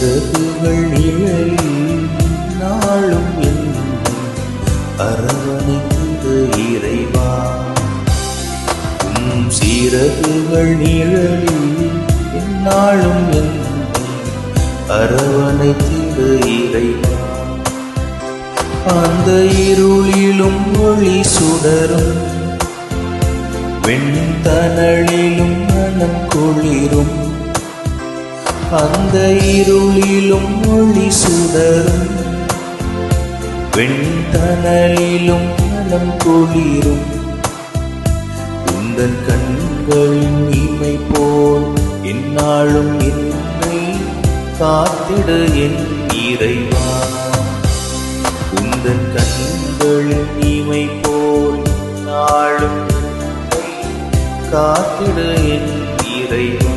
சிறகுகள் நிழலில் நாளும் என்னை அரவணைத்து இறைவா. சிறகுகள் நிழலில் நாளும் என்னை அரவணைத்து இறைவா. அந்த இருளிலும் ஒளி சுடரும் வெண்தனலிலும் மனம் குளிரும். அந்த இருளிலும் ஒளி சுடரும் வெண்தனலிலும் மனம் குளிரும். உந்தன் கண்களின் இமை போல் எந்நாளும் என்னை காத்திடு என் இறைவா. உந்தன் கண்களின் இமை போல் நாளும் காத்திடு என் இறைவா.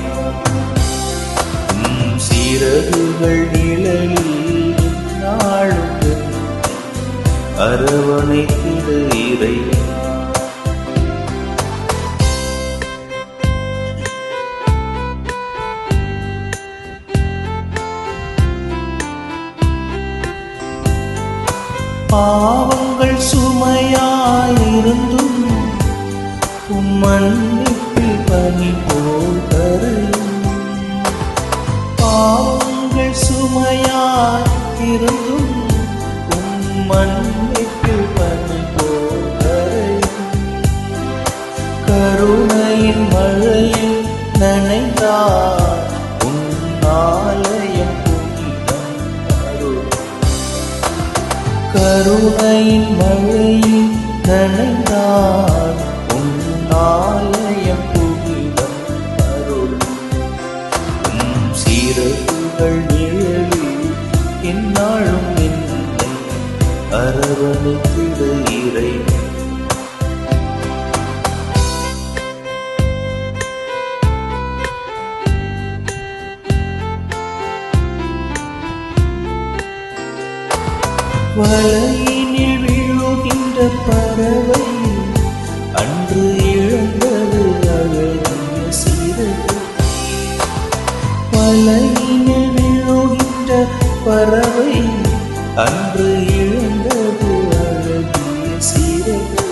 சிறகுகள் நிழலில் நாளும் அரவணைத்திடு இறைவா. பாவங்கள் சுமையாயிருந்தும் உம் மன்னிப்பில் பனி போல் கரையும். பாவங்கள் சுமையாயிருந்தும் உம் மன்னிப்பில் பனி போல் கரையும். கருணையின் மழையில் நனைந்தார் உன் ஆலயம் புனிதம் அருள். கருணையின் மழையில் நனைந்தார் உன் ஆலயம் புனிதம் அருள். சிறகுகள் நிழலில் எந்நாளும் என்னை அரவணைத்திடு இறைவா. வலையினில் விழுகின்ற பறவை அன்று இழந்தது அழகிய சிறகு. வலையினில் விழுகின்ற பறவை அன்று இழந்தது அழகிய சிறகு.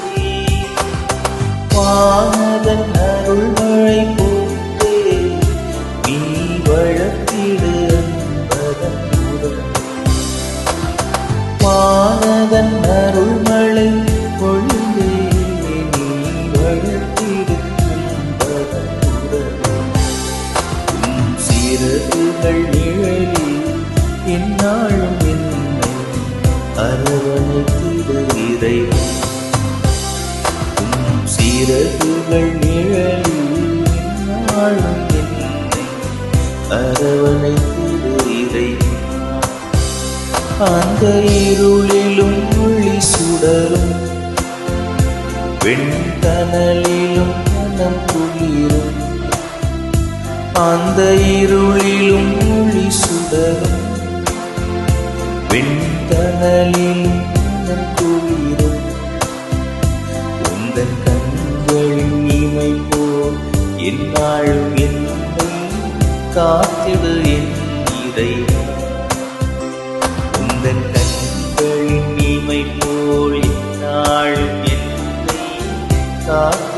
வானதன் அருள்மழை போன்றே நீ வளர்த்திடு அன்பதன் உறவு. வானதன் அருள்மழை பொழிந்தே நீ வளர்த்திடு அன்பதன் உறவு. சிறகுகள் நிழலில் எந்நாளும் என்னை அரவணைத்திடு இறைவா. சிறகுகள் நிழலில் எந்நாளும் என்னை அரவணைத்திடு இறைவா. அந்த இருளிலும் ஒளி சுடரும் வெண்தனலிலும் மனம் குளிரும். அந்த இருளிலும் ஒளி சுடரும் வெண்தனலிலும் மனம் குளிரும். உந்தன் கண்களின் இமை போல் எந்நாளும் என்னை காத்திடு என் இறைவா. உந்தன் கண்களின் இமை போல் எந்நாளும் என்னை காத்திடு